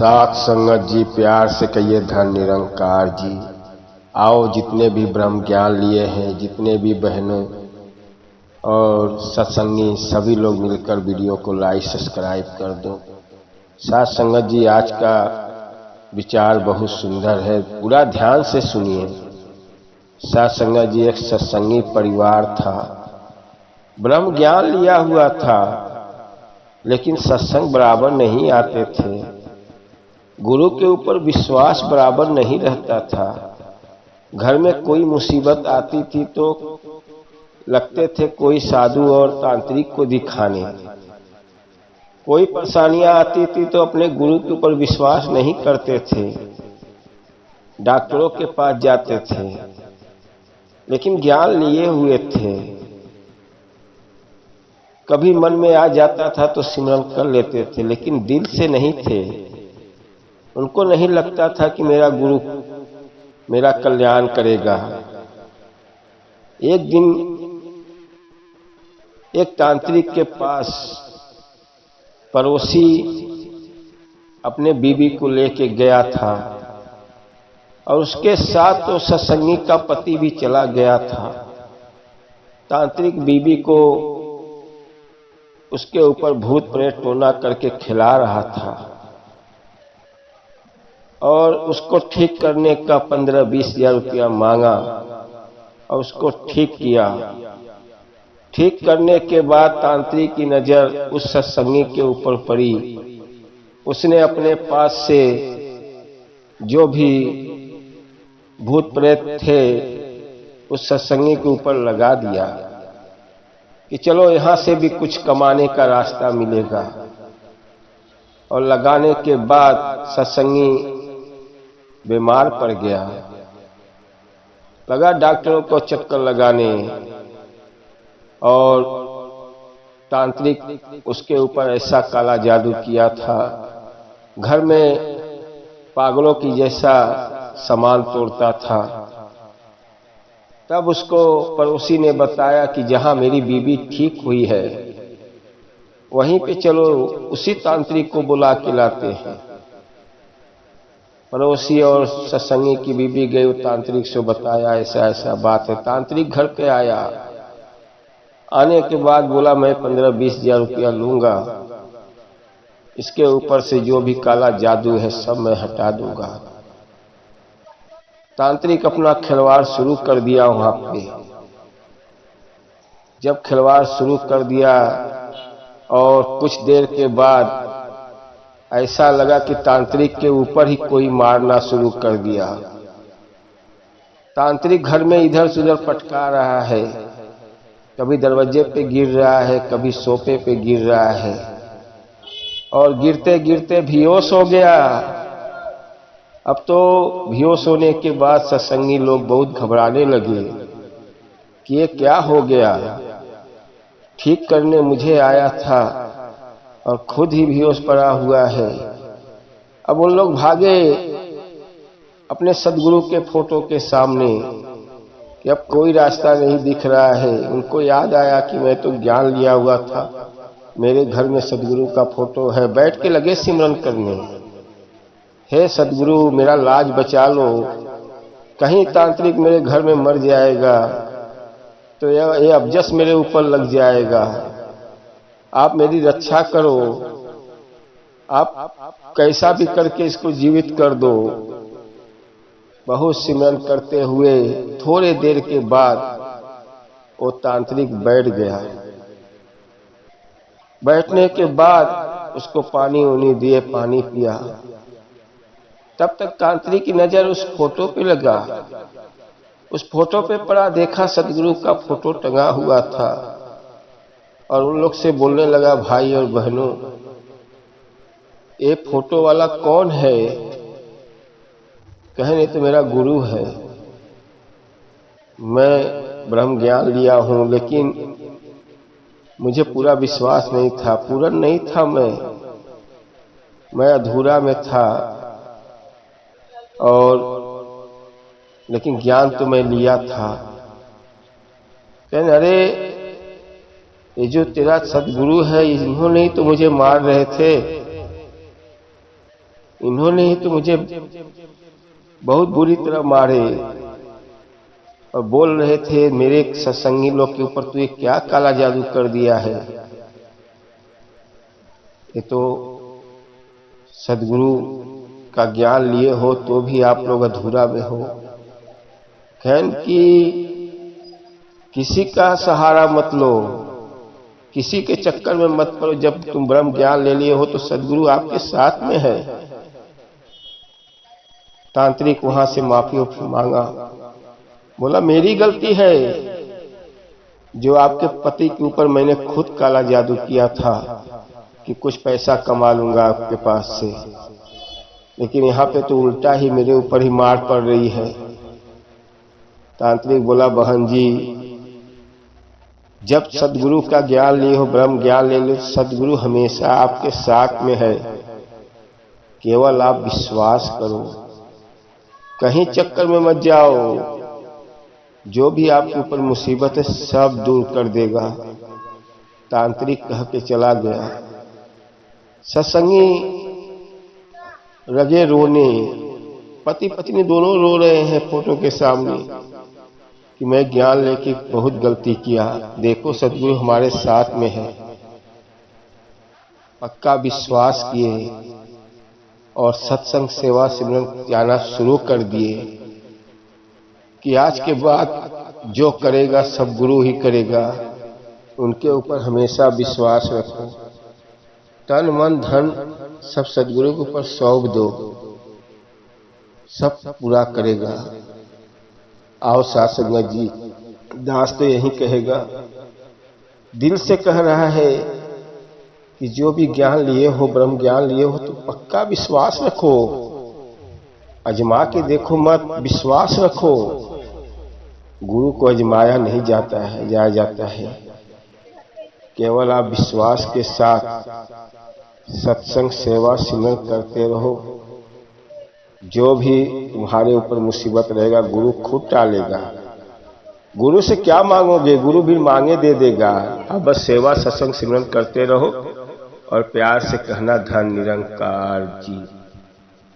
साथ संगत जी, प्यार से कहिए धन निरंकार जी। आओ जितने भी ब्रह्म ज्ञान लिए हैं, जितने भी बहनों और सत्संगी सभी लोग मिलकर वीडियो को लाइक सब्सक्राइब कर दो। साथ संगत जी, आज का विचार बहुत सुंदर है, पूरा ध्यान से सुनिए। साथ संगत जी, एक सत्संगी परिवार था, ब्रह्म ज्ञान लिया हुआ था, लेकिन सत्संग बराबर नहीं आते थे। गुरु के ऊपर विश्वास बराबर नहीं रहता था। घर में कोई मुसीबत आती थी तो लगते थे कोई साधु और तांत्रिक को दिखाने। कोई परेशानियां आती थी तो अपने गुरु के ऊपर विश्वास नहीं करते थे, डॉक्टरों के पास जाते थे, लेकिन ज्ञान लिए हुए थे। कभी मन में आ जाता था तो सिमरन कर लेते थे, लेकिन दिल से नहीं थे। उनको नहीं लगता था कि मेरा गुरु मेरा कल्याण करेगा। एक दिन एक तांत्रिक के पास पड़ोसी अपने बीवी को लेके गया था और उसके साथ तो सत्संगी का पति भी चला गया था। तांत्रिक बीवी को उसके ऊपर भूत प्रेत टोना करके खिला रहा था और उसको ठीक करने का 15-20 हजार रुपया मांगा और उसको ठीक किया। ठीक करने के बाद तांत्रिक की नजर उस सत्संगी के ऊपर पड़ी। उसने अपने पास से जो भी भूत प्रेत थे उस सत्संगी के ऊपर लगा दिया कि चलो यहां से भी कुछ कमाने का रास्ता मिलेगा। और लगाने के बाद सत्संगी बीमार पड़ गया। लगा डॉक्टरों को चक्कर लगाने और तांत्रिक उसके ऊपर ऐसा काला जादू किया था, घर में पागलों की जैसा सामान तोड़ता था। तब उसको पड़ोसी ने बताया कि जहां मेरी बीवी ठीक हुई है वहीं पे चलो, उसी तांत्रिक को बुला के लाते हैं। पड़ोसी और सत्संगी की बीवी गई, तांत्रिक से बताया ऐसा ऐसा बात है। तांत्रिक घर पे आया, आने के बाद बोला मैं 15-20 हजार रुपया लूंगा, इसके ऊपर से जो भी काला जादू है सब मैं हटा दूंगा। तांत्रिक अपना खिलवाड़ शुरू कर दिया वहां पे। जब खिलवाड़ शुरू कर दिया और कुछ देर के बाद ऐसा लगा कि तांत्रिक के ऊपर ही कोई मारना शुरू कर दिया। तांत्रिक घर में इधर से उधर पटका रहा है, कभी दरवाजे पे गिर रहा है, कभी सोफे पे गिर रहा है और गिरते गिरते बेहोश हो गया। अब तो बेहोश होने के बाद सत्संगी लोग बहुत घबराने लगे कि ये क्या हो गया। ठीक करने मुझे आया था और खुद ही बेहोश पड़ा हुआ है। अब उन लोग भागे अपने सदगुरु के फोटो के सामने कि अब कोई रास्ता नहीं दिख रहा है। उनको याद आया कि मैं तो ज्ञान लिया हुआ था, मेरे घर में सदगुरु का फोटो है। बैठ के लगे सिमरन करने, हे सदगुरु मेरा लाज बचा लो, कहीं तांत्रिक मेरे घर में मर जाएगा तो ये अबजस मेरे ऊपर लग जाएगा। आप मेरी रक्षा करो, आप कैसा भी करके इसको जीवित कर दो। बहुत सिमरन करते हुए थोड़े देर के बाद वो तांत्रिक बैठ गया। बैठने के बाद उसको पानी उनी दिए, पानी पिया। तब तक तांत्रिक की नजर उस फोटो पे लगा। उस फोटो पे पड़ा, देखा सदगुरु का फोटो टंगा हुआ था और उन लोग से बोलने लगा, भाई और बहनों ये फोटो वाला कौन है? कहे नहीं तो मेरा गुरु है, मैं ब्रह्म ज्ञान लिया हूं, लेकिन मुझे पूरा विश्वास नहीं था, पूर्ण नहीं था, मैं अधूरा में था और लेकिन ज्ञान तो मैं लिया था। कहने अरे ये जो तेरा सदगुरु है इन्होंने ही तो मुझे मार रहे थे। इन्होंने ही तो मुझे बहुत बुरी तरह मारे और बोल रहे थे मेरे सत्संगी लोग के ऊपर, तू ये क्या काला जादू कर दिया है, ये तो सदगुरु का ज्ञान लिए हो तो भी आप लोग अधूरा में हो। कहन कि किसी का सहारा मत लो, किसी के चक्कर में मत पड़ो, जब तुम ब्रह्म ज्ञान ले लिए हो तो सदगुरु आपके साथ में है। तांत्रिक वहां से माफी मांगा, बोला मेरी गलती है जो आपके पति के ऊपर मैंने खुद काला जादू किया था कि कुछ पैसा कमा लूंगा आपके पास से, लेकिन यहाँ पे तो उल्टा ही मेरे ऊपर ही मार पड़ रही है। तांत्रिक बोला बहन जी, जब सदगुरु का ज्ञान लिए हो, ब्रह्म ज्ञान ले लो, सदगुरु हमेशा आपके साथ में है, केवल आप विश्वास करो, कहीं चक्कर में मत जाओ, जो भी आपके ऊपर मुसीबत है सब दूर कर देगा। तांत्रिक कह के चला गया। सत्संगी लगे रोने, पति पत्नी दोनों रो रहे हैं फोटो के सामने कि मैं ज्ञान लेके बहुत गलती किया, देखो सदगुरु हमारे साथ में है। पक्का विश्वास किए और सत्संग सेवा सिमरन जाना शुरू कर दिए कि आज के बाद जो करेगा सब गुरु ही करेगा, उनके ऊपर हमेशा विश्वास रखो, तन मन धन सब सदगुरु के ऊपर सौंप दो, सब पूरा करेगा। आओ सासंगत जी, दास तो यही कहेगा, दिल से कह रहा है कि जो भी ज्ञान लिए हो, ब्रह्म ज्ञान लिए हो, तो पक्का विश्वास रखो, अजमा के देखो मत, विश्वास रखो। गुरु को अजमाया नहीं जाता है, जाया जाता है, केवल आप विश्वास के साथ सत्संग सेवा सिमरन करते रहो। जो भी तुम्हारे ऊपर मुसीबत रहेगा गुरु खुद टालेगा। गुरु से क्या मांगोगे, गुरु भी मांगे दे देगा। आप बस सेवा सत्संग सिमरन करते रहो और प्यार से कहना धन निरंकार जी।